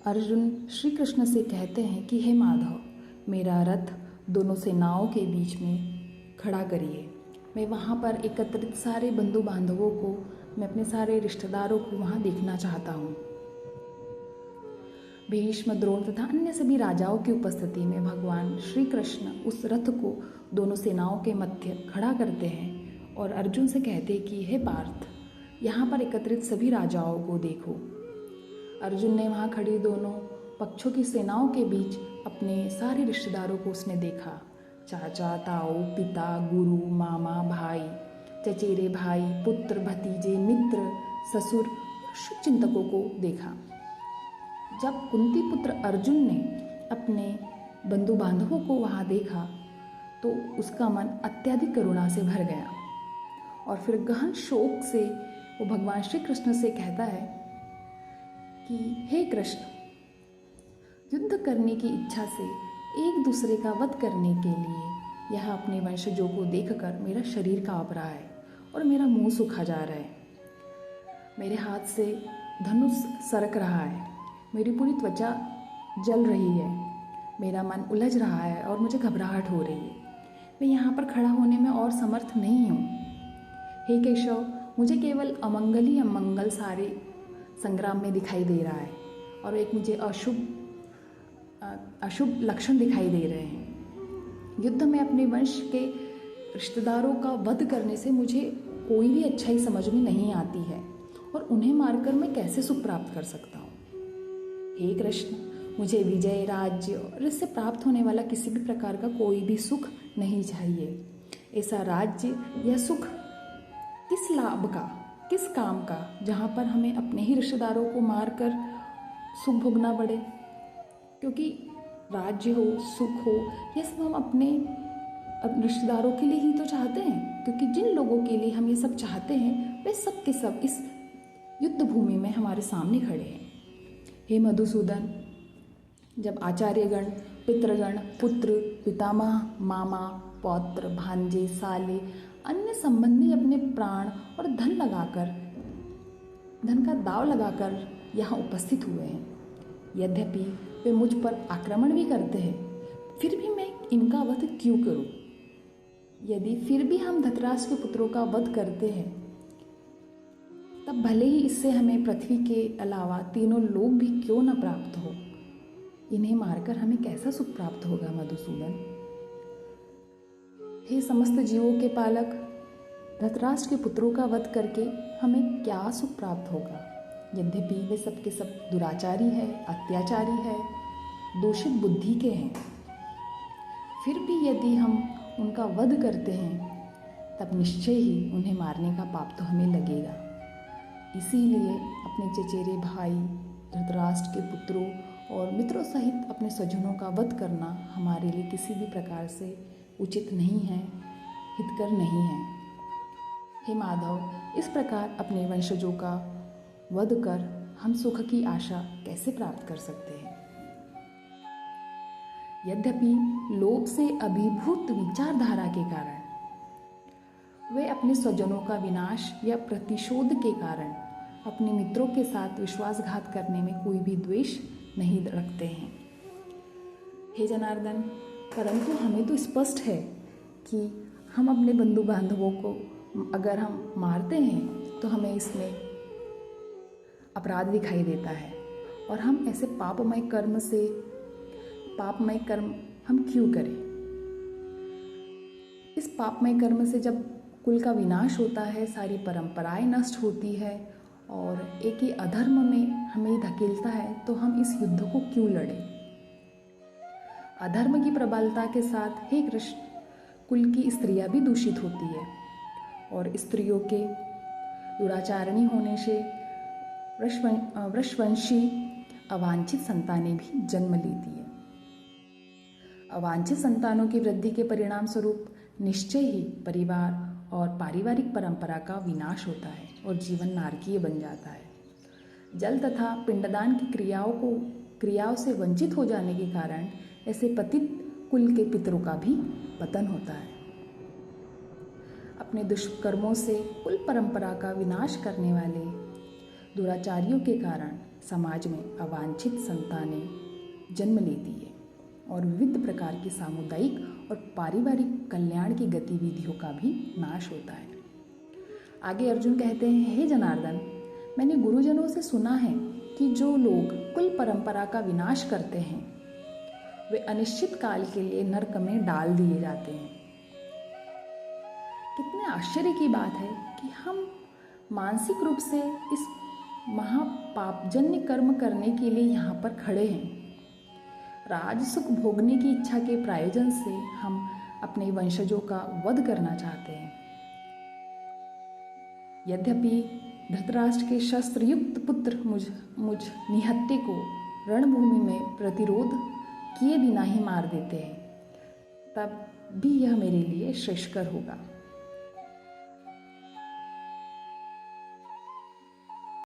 अर्जुन श्री कृष्ण से कहते हैं कि हे माधव, मेरा रथ दोनों सेनाओं के बीच में खड़ा करिए। मैं वहाँ पर एकत्रित सारे बंधु बांधवों को, मैं अपने सारे रिश्तेदारों को वहाँ देखना चाहता हूँ। भीष्म, द्रोण तथा अन्य सभी राजाओं की उपस्थिति में भगवान श्री कृष्ण उस रथ को दोनों सेनाओं के मध्य खड़ा करते हैं और अर्जुन से कहते हैं कि हे पार्थ, यहाँ पर एकत्रित सभी राजाओं को देखो। अर्जुन ने वहाँ खड़ी दोनों पक्षों की सेनाओं के बीच अपने सारे रिश्तेदारों को उसने देखा। चाचा, ताऊ, पिता, गुरु, मामा, भाई, चचेरे भाई, पुत्र, भतीजे, मित्र, ससुर, शुभचिंतकों को देखा। जब कुंती पुत्र अर्जुन ने अपने बंधु बांधवों को वहाँ देखा तो उसका मन अत्यधिक करुणा से भर गया और फिर गहन शोक से वो भगवान श्री कृष्ण से कहता है कि हे कृष्ण, युद्ध करने की इच्छा से एक दूसरे का वध करने के लिए यह अपने वंशजों को देखकर मेरा शरीर कांप रहा है और मेरा मुंह सूखा जा रहा है। मेरे हाथ से धनुष सरक रहा है, मेरी पूरी त्वचा जल रही है, मेरा मन उलझ रहा है और मुझे घबराहट हो रही है। मैं यहाँ पर खड़ा होने में और समर्थ नहीं हूँ। हे केशव, मुझे केवल अमंगल ही अमंगल सारे संग्राम में दिखाई दे रहा है और एक मुझे अशुभ लक्षण दिखाई दे रहे हैं। युद्ध में अपने वंश के रिश्तेदारों का वध करने से मुझे कोई भी अच्छाई समझ में नहीं आती है और उन्हें मारकर मैं कैसे सुख प्राप्त कर सकता हूँ। हे कृष्ण, मुझे विजय, राज्य और इससे प्राप्त होने वाला किसी भी प्रकार का कोई भी सुख नहीं चाहिए। ऐसा राज्य या सुख किस लाभ का, किस काम का, जहाँ पर हमें अपने ही रिश्तेदारों को मारकर सुख भोगना पड़े। क्योंकि राज्य हो, सुख हो, ये सब हम अपने रिश्तेदारों के लिए ही तो चाहते हैं। क्योंकि जिन लोगों के लिए हम ये सब चाहते हैं वे सब के सब इस युद्ध भूमि में हमारे सामने खड़े हैं। हे मधुसूदन, जब आचार्यगण, पितृगण, पुत्र, पितामह, मामा, पौत्र, भांजे, साले, अन्य संबंधी अपने प्राण और धन का दाव लगाकर यहाँ उपस्थित हुए हैं, यद्यपि वे मुझ पर आक्रमण भी करते हैं, फिर भी मैं इनका वध क्यों करूं? यदि फिर भी हम धृतराष्ट्र के पुत्रों का वध करते हैं तब भले ही इससे हमें पृथ्वी के अलावा तीनों लोक भी क्यों न प्राप्त हो, इन्हें मारकर हमें कैसा सुख प्राप्त होगा मधुसूदन? हे समस्त जीवों के पालक, धृतराष्ट्र के पुत्रों का वध करके हमें क्या सुख प्राप्त होगा? यद्यपि वे सब के सब दुराचारी है, अत्याचारी है, दूषित बुद्धि के हैं, फिर भी यदि हम उनका वध करते हैं तब निश्चय ही उन्हें मारने का पाप तो हमें लगेगा। इसीलिए अपने चचेरे भाई, धृतराष्ट्र के पुत्रों और मित्रों सहित अपने स्वजनों का वध करना हमारे लिए किसी भी प्रकार से उचित नहीं है, हितकर नहीं है। हे माधव, इस प्रकार अपने वंशजों का वध कर हम सुख की आशा कैसे प्राप्त कर सकते हैं? यद्यपि लोभ से अभिभूत विचारधारा के कारण वे अपने स्वजनों का विनाश या प्रतिशोध के कारण अपने मित्रों के साथ विश्वासघात करने में कोई भी द्वेष नहीं रखते हैं। हे जनार्दन, परंतु हमें तो स्पष्ट है कि हम अपने बंधु बांधवों को अगर हम मारते हैं तो हमें इसमें अपराध दिखाई देता है और हम ऐसे पापमय कर्म हम क्यों करें? इस पापमय कर्म से जब कुल का विनाश होता है, सारी परंपराएं नष्ट होती है और एक ही अधर्म में हमें धकेलता है, तो हम इस युद्ध को क्यों लड़ें? अधर्म की प्रबलता के साथ हे कृष्ण, कुल की स्त्रियां भी दूषित होती है और स्त्रियों के दुराचारणी होने से वृषवंशी अवांछित संतानें भी जन्म लेती है। अवांछित संतानों की वृद्धि के परिणाम स्वरूप निश्चय ही परिवार और पारिवारिक परंपरा का विनाश होता है और जीवन नारकीय बन जाता है। जल तथा पिंडदान की क्रियाओं से वंचित हो जाने के कारण ऐसे पतित कुल के पितरों का भी पतन होता है। अपने दुष्कर्मों से कुल परंपरा का विनाश करने वाले दुराचारियों के कारण समाज में अवांछित संतानें जन्म लेती है और विविध प्रकार की सामुदायिक और पारिवारिक कल्याण की गतिविधियों का भी नाश होता है। आगे अर्जुन कहते हैं, हे जनार्दन, मैंने गुरुजनों से सुना है कि जो लोग कुल परंपरा का विनाश करते हैं वे अनिश्चित काल के लिए नरक में डाल दिए जाते हैं। कितने आश्चर्य की बात है कि हम मानसिक रूप से इस महापापजन्य कर्म करने के लिए यहाँ पर खड़े हैं। राज सुख भोगने की इच्छा के प्रायोजन से हम अपने वंशजों का वध करना चाहते हैं। यद्यपि धृतराष्ट्र के शस्त्रयुक्त पुत्र मुझ निहत्ते को रणभूमि में प्रतिरोध किए बिना ही मार देते हैं, तब भी यह मेरे लिए श्रेष्ठकर होगा।